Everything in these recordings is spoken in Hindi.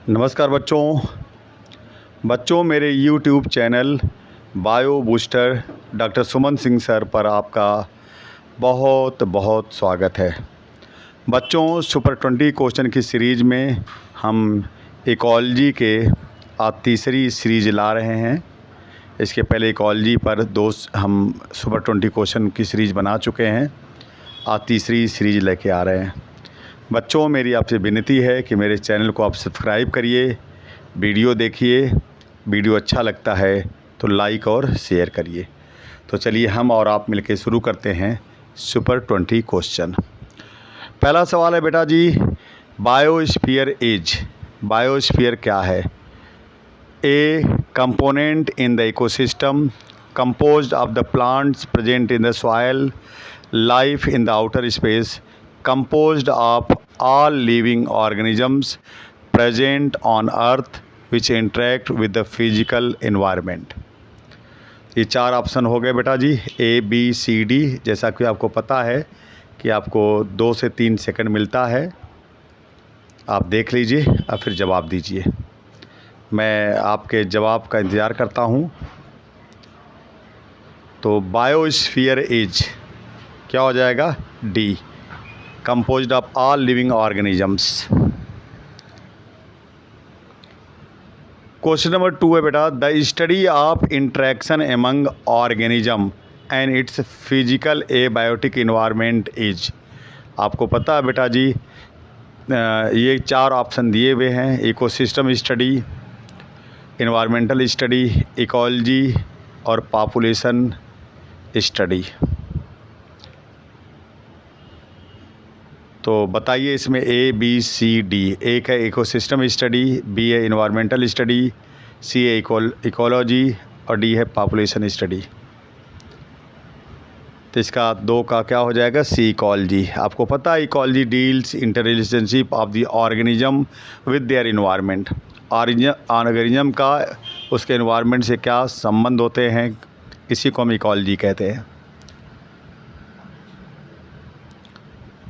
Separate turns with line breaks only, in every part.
नमस्कार बच्चों मेरे YouTube channel Bio Booster doctor Suman Singh sir पर आपका बहुत बहुत स्वागत है। बच्चों सुपर 20 क्वेश्चन की सीरीज़ में हम इकोलॉजी के आज तीसरी सीरीज़ ला रहे हैं। इसके पहले इकोलॉजी पर हम सुपर 20 क्वेश्चन की सीरीज़ बना चुके हैं। आज तीसरी सीरीज़ लेके आ रहे हैं। बच्चों मेरी आपसे विनती है कि मेरे चैनल को आप सब्सक्राइब करिए, वीडियो देखिए, वीडियो अच्छा लगता है तो लाइक और शेयर करिए। तो चलिए हम और आप मिलकर शुरू करते हैं सुपर 20 क्वेश्चन। पहला सवाल है बेटा जी, बायोस्फीयर इज, बायोस्फीयर क्या है? ए component in the ecosystem composed of the plants present in the soil, life in the outer space, composed of all living organisms present on earth which interact with the physical environment। ये चार ऑप्शन हो गए बेटा जी, ए बी सी डी। जैसा कि आपको पता है कि आपको 2 से 3 सेकंड मिलता है, आप देख लीजिए और फिर जवाब दीजिए। मैं आपके जवाब का इंतज़ार करता हूँ। तो बायोस्फीयर इज क्या हो जाएगा? D, composed of all living organisms. Question number 2 है बेटा, the study of interaction among organism and it's physical abiotic environment is. आपको पता है बेटा जी, ये 4 ऑप्शन दिए हुए हैं, ecosystem study, environmental study, ecology और पॉपुलेशन स्टडी। तो बताइए इसमें ए बी सी डी। एक है इकोसिस्टम स्टडी, बी है इन्वायरमेंटल स्टडी, सी है इकोलॉजी और डी है पॉपुलेशन स्टडी। तो इसका 2 का क्या हो जाएगा? सी, इकोलॉजी। आपको पता है ecology deals inter relationship of the organism with their environment. Organism का उसके इन्वायरमेंट से क्या संबंध होते हैं, इसी को हम इकोलॉजी कहते हैं।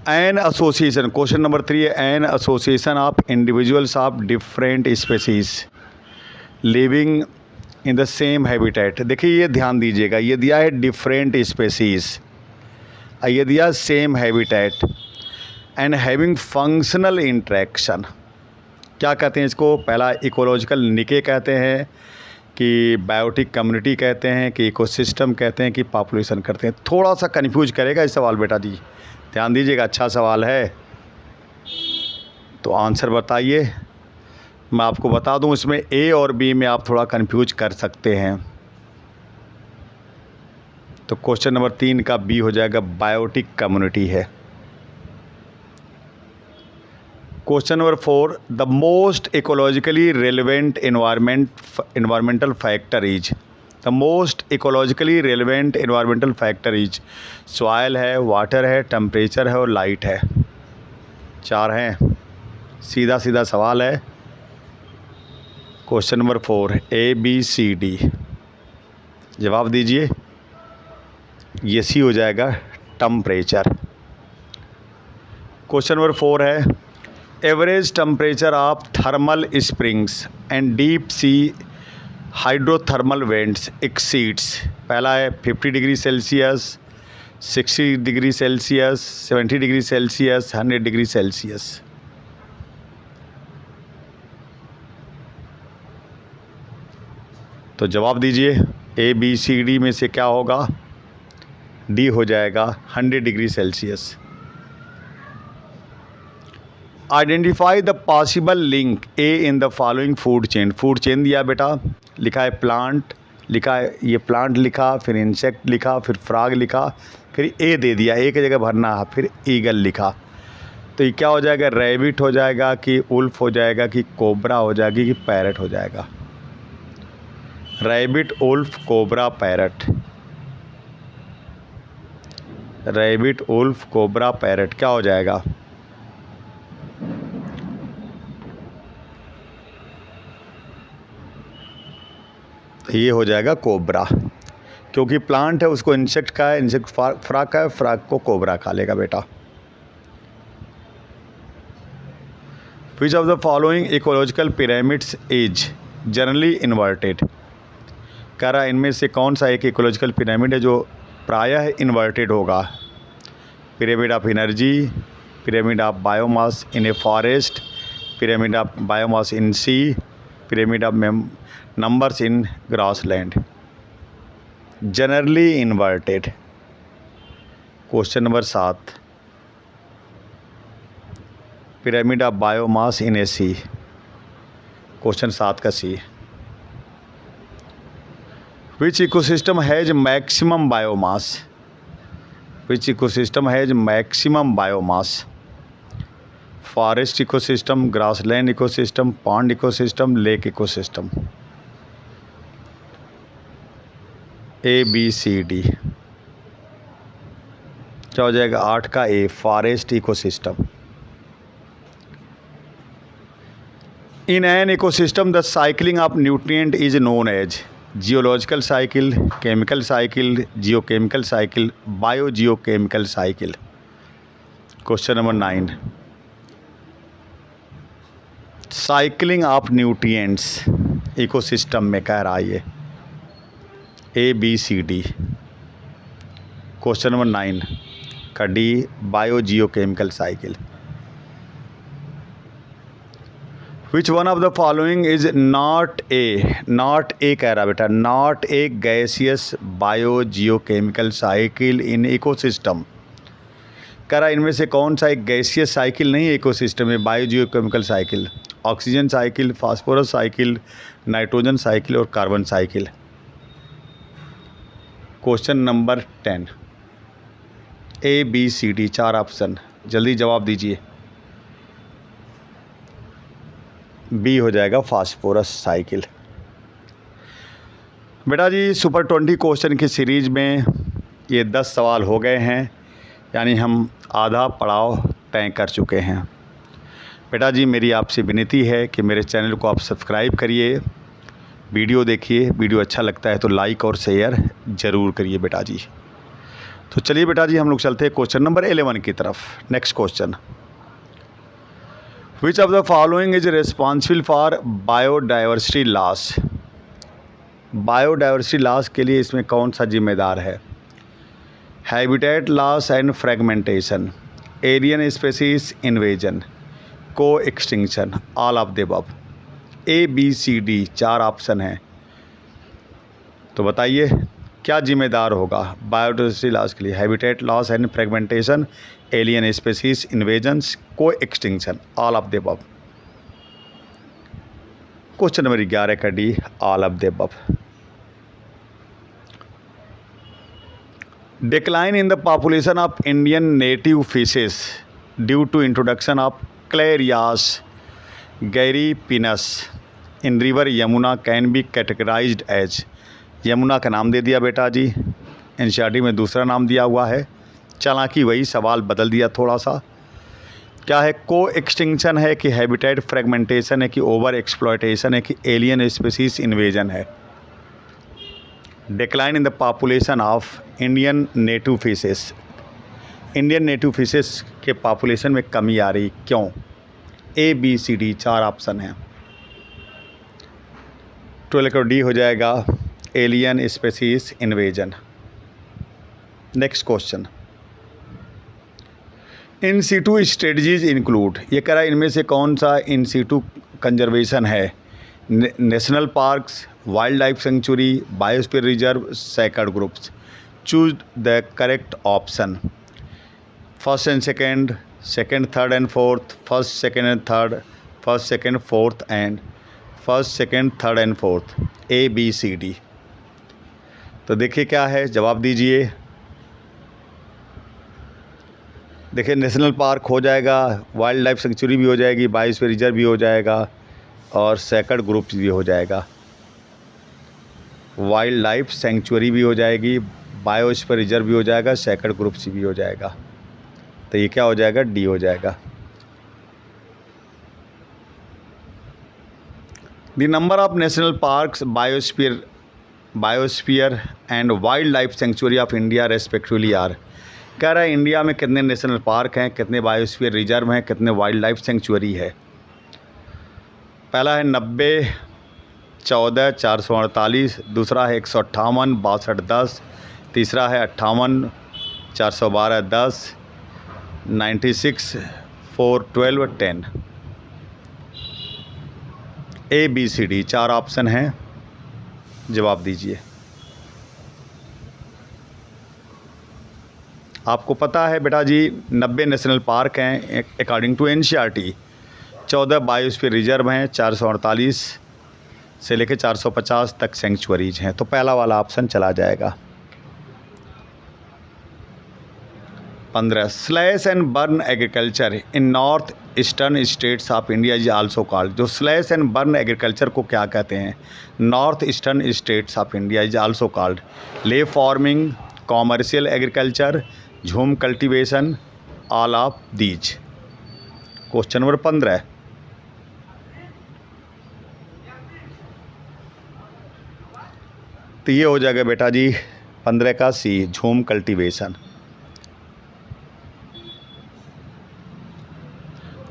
एन एसोसिएशन, क्वेश्चन नंबर 3 है, an association of individuals of different species living in the same habitat. देखिए ये ध्यान दीजिएगा, ये दिया है डिफरेंट स्पेसीज, ये दिया same habitat and having functional interaction. क्या कहते हैं इसको? पहला इकोलॉजिकल निके कहते हैं, कि बायोटिक कम्युनिटी कहते हैं, कि इकोसिस्टम कहते हैं, कि पॉपुलेशन करते हैं। थोड़ा सा कन्फ्यूज करेगा ये सवाल बेटा जी, ध्यान दीजिएगा, अच्छा सवाल है। तो आंसर बताइए। मैं आपको बता दूं, इसमें ए और बी में आप थोड़ा कन्फ्यूज कर सकते हैं। तो क्वेश्चन नंबर 3 का बी हो जाएगा, बायोटिक कम्युनिटी है। Question number 4, the most ecologically relevant environmental factor is. The most ecologically relevant environmental factor is. Soil है, वाटर है, टेम्परेचर है और लाइट है। 4 हैं, सीधा सीधा सवाल है। Question number 4 A B C D, जवाब दीजिए। ये सी हो जाएगा, टेम्परेचर। क्वेश्चन नंबर 4 है, average temperature of thermal springs and deep sea hydrothermal vents exceeds. पहला है 50 degree Celsius, 60 degree Celsius, 70 degree Celsius, 100 degree Celsius. तो जवाब दीजिए, ए बी सी डी में से क्या होगा? डी हो जाएगा, 100 degree Celsius. Identify the possible link A in the following food chain. Food chain दिया बेटा, लिखा है प्लांट, लिखा है ये प्लांट लिखा, फिर इंसेक्ट लिखा, फिर फ्रॉग लिखा, फिर ए दे दिया, ए की जगह भरना है, फिर ईगल लिखा। तो ये क्या हो जाएगा? रैबिट हो जाएगा, कि उल्फ हो जाएगा, कि कोबरा हो जाएगी, कि पैरट हो जाएगा? Rabbit, wolf, cobra, parrot. Rabbit, wolf, cobra, parrot क्या हो जाएगा? ये हो जाएगा कोबरा, क्योंकि प्लांट है उसको इंसेक्ट का है, इंसेक्ट फ्रॉग का है, फ्रॉग को कोबरा खा लेगा बेटा। विच of the following ecological pyramids is generally inverted. कह रहा है इनमें से कौन सा एक इकोलॉजिकल पिरामिड है जो प्रायः इन्वर्टेड होगा। Pyramid of energy, pyramid of biomass in a forest, pyramid of biomass in sea, pyramid of numbers in grassland. Generally inverted. Question number 7, pyramid of biomass in a sea. Question 7 का C. Which ecosystem has maximum biomass. Which ecosystem has maximum biomass. Forest ecosystem, grassland ecosystem, pond ecosystem, lake ecosystem. A B C D. क्या हो जाएगा 8 का A, forest ecosystem. In an ecosystem the cycling of nutrient is known as geological cycle, chemical cycle, geochemical cycle, biogeochemical cycle. Question number 9, cycling of nutrients ecosystem में कह रहा है ये। A B C D. Question number 9 का D, biogeochemical cycle. Which one of the following is not a कह रहा बेटा, not a gaseous biogeochemical cycle in ecosystem. कह रहा इनमें से कौन सा एक गैसियस साइकिल नहीं है इकोसिस्टम में, biogeochemical cycle. Oxygen cycle, phosphorus cycle, nitrogen cycle और carbon cycle. Question number 10, A B C D 4 option, जल्दी जवाब दीजिए। बी हो जाएगा फास्फोरस साइकिल। बेटा जी सुपर 20 क्वेश्चन की सीरीज में ये 10 सवाल हो गए हैं, यानी हम आधा पड़ाव तय कर चुके हैं। बेटा जी मेरी आपसे विनती है कि मेरे चैनल को आप सब्सक्राइब करिए, वीडियो देखिए, वीडियो अच्छा लगता है तो लाइक और शेयर ज़रूर करिए बेटा जी। तो चलिए बेटा जी हम लोग चलते हैं क्वेश्चन नंबर 11 की तरफ। Next question, which of the following is responsible for biodiversity loss. Biodiversity loss के लिए इसमें कौन सा जिम्मेदार है। Habitat loss and fragmentation, alien species invasion, coextinction, all of the above. A B C D 4 option हैं, तो बताइए क्या जिम्मेदार होगा बायोडाइवर्सिटी लॉस के लिए। Habitat loss and fragmentation, alien species invasions, coextinction, all of the above. Question number 11 का D, all of the above. Decline in the population of Indian native fishes due to introduction of Clarias gariepinus in river Yamuna can be categorised as. Yamuna का नाम दे दिया बेटा जी, एनसीईआरटी में दूसरा नाम दिया हुआ है, चालांकि वही सवाल बदल दिया थोड़ा सा। क्या है, को एक्सटिंक्शन है कि हैबिटेट फ्रेगमेंटेशन है कि ओवर एक्सप्लॉयटेशन है कि एलियन स्पीशीज इन्वेजन है। Decline in the population of Indian native fishes, Indian native fishes के पॉपुलेशन में कमी आ रही, क्यों। A B C D 4 option हैं। 12 का डी हो जाएगा alien species invasion. Next question, in situ strategies include, ये कह रहा है इनमें से कौन सा इन सीटू कंजर्वेशन है। National parks, wildlife sanctuary, biosphere reserve, sacred groups. Choose the correct option. First and second, second third and fourth, first second and third, first second fourth and first second third and fourth. A B C D. तो देखिए क्या है, जवाब दीजिए। देखिए नेशनल पार्क हो जाएगा, वाइल्ड लाइफ सेंचुरी भी हो जाएगी, बायोस्फीयर रिजर्व भी हो जाएगा और सैकर्ड ग्रुप्स भी हो जाएगा। वाइल्ड लाइफ सेंचुरी भी हो जाएगी, बायोस्फीयर रिजर्व भी हो जाएगा, सैकर्ड ग्रुप्स भी हो जाएगा। तो ये क्या हो जाएगा, डी हो जाएगा। The number of national parks, biosphere and wildlife sanctuary of India respectively are. कह रहा है इंडिया में कितने नेशनल पार्क हैं, कितने बायोस्फीयर रिजर्व हैं, कितने वाइल्ड लाइफ सेंचुरी है। पहला है 90 14 448, दूसरा है 158 62 10, तीसरा है 58 412 10, 96 412 10। ABCD 4 ऑप्शन हैं, जवाब दीजिए। आपको पता है बेटा जी 90 नेशनल पार्क हैं according to NCERT, 14 biosphere reserve हैं, 448 से लेकर 450 तक सेंचुरीज हैं। तो पहला वाला ऑप्शन चला जाएगा। 15 slash and burn agriculture in north eastern states of India is also called. जो स्लैश एंड बर्न एग्रीकल्चर को क्या कहते हैं? North eastern states of India is also called ley farming, commercial agriculture, jhum cultivation, all of these. Question number 15। तो ये हो जाएगा बेटा जी 15 का सी, झूम cultivation.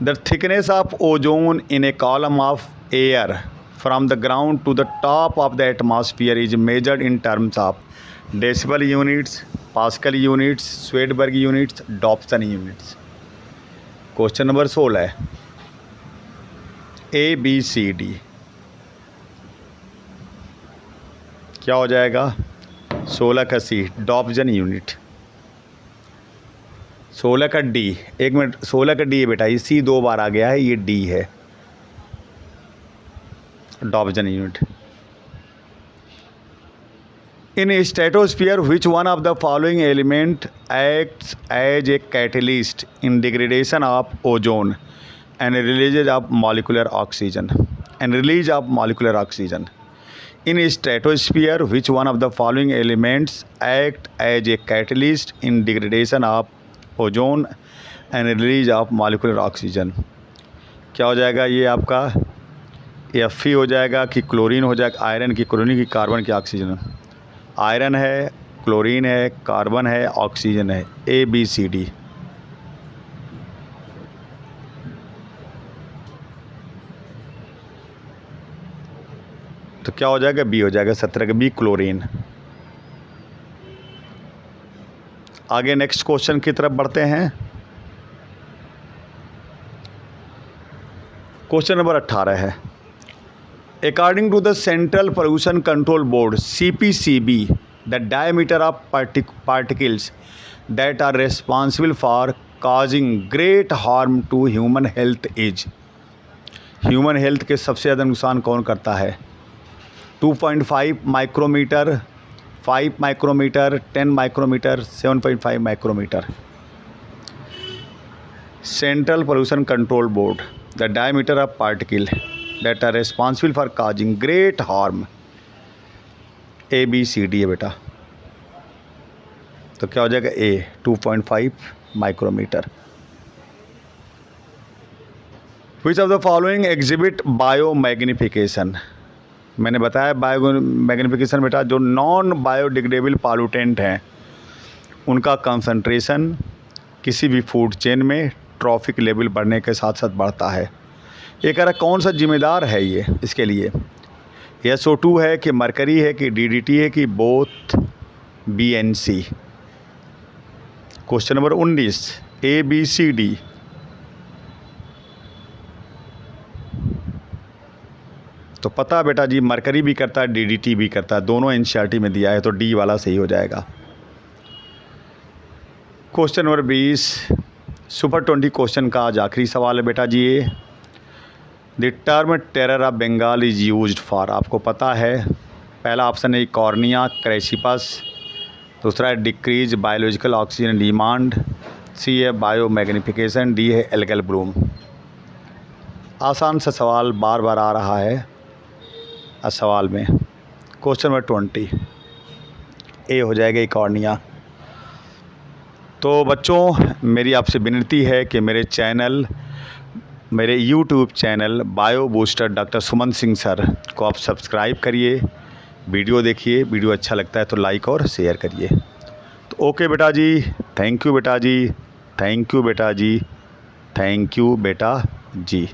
The thickness of ozone in a column of air from the ground to the top of the atmosphere is measured in terms of decibel units, Pascal units, Swedberg units, Dobson units। Question number 16 ABCD क्या हो जाएगा? 16 का सी, डॉब्सन यूनिट। 16 का डी, एक मिनट, 16 का डी है बेटा, ये सी 2 बार आ गया है, ये डी है, Dobson unit. In stratosphere which one of the following element acts as a catalyst in degradation of ozone and release of molecular oxygen In stratosphere, which one of the following elements act as a catalyst in degradation of ozone and release of molecular oxygen? क्या हो जाएगा ये आपका? Fe हो जाएगा कि क्लोरीन हो जाएगा, आयरन की क्लोरीन की कार्बन की ऑक्सीजन? आयरन है, क्लोरीन है, कार्बन है, ऑक्सीजन है। ABCD। तो क्या हो जाएगा? बी हो जाएगा, 17 का बी, क्लोरीन। आगे नेक्स्ट क्वेश्चन की तरफ बढ़ते हैं। क्वेश्चन नंबर 18 है। According to the central pollution control board CPCB, the diameter of particles that are responsible for causing great harm to human health is. Human health के सबसे ज़्यादा नुकसान कौन करता है? 2.5 micrometer, 5 micrometer, 10 micrometer, 7.5 micrometer. Central pollution control board, the diameter of particle that are responsible for causing great harm. ABCD है बेटा। तो क्या हो जाएगा? A 2.5 micrometer. Which of the following exhibit biomagnification? मैंने बताया बायोमैग्निफिकेशन बेटा, जो नॉन बायोडिग्रेडेबल पॉल्यूटेंट हैं उनका कंसंट्रेशन किसी भी फूड चेन में ट्रॉफिक लेवल बढ़ने के साथ साथ बढ़ता है। ये कह रहा कौन सा जिम्मेदार है ये इसके लिए? SO2 है कि मरकरी है कि DDT है कि both B and C। Question number 19 ABCD। तो पता बेटा जी मरकरी भी करता है, DDT भी करता है, दोनों NCERT में दिया है, तो डी वाला सही हो जाएगा। क्वेश्चन नंबर 20 सुपर 20 क्वेश्चन का आज आखिरी सवाल है बेटा जी। ये the term terror of Bengal is used for, आपको पता है पहला ऑप्शन है कॉर्निया क्रेसिपस, दूसरा है डिक्रीज बायोलॉजिकल ऑक्सीजन डिमांड, सी है बायोमैग्निफिकेशन, डी है एल्गल ब्लूम। आसान सा सवाल बार बार आ रहा है सवाल में। क्वेश्चन नंबर 20 ए हो जाएगा कॉर्निया। तो बच्चों मेरी आपसे विनती है कि मेरे YouTube channel Bio Booster doctor Suman Singh sir को आप सब्सक्राइब करिए, वीडियो देखिए, वीडियो अच्छा लगता है तो लाइक और शेयर करिए। तो ओके बेटा जी, थैंक यू बेटा जी, थैंक यू बेटा जी, थैंक यू बेटा जी।